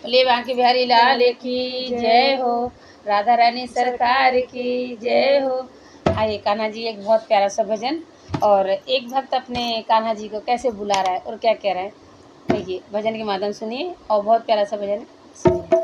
बोले बांके बिहारी लाल की जय हो, राधा रानी सरकार की जय हो। आइए कान्हा जी एक बहुत प्यारा सा भजन, और एक भक्त अपने कान्हा जी को कैसे बुला रहा है और क्या कह रहा है, देखिए भजन के माध्यम सुनिए, और बहुत प्यारा सा भजन सुनिए।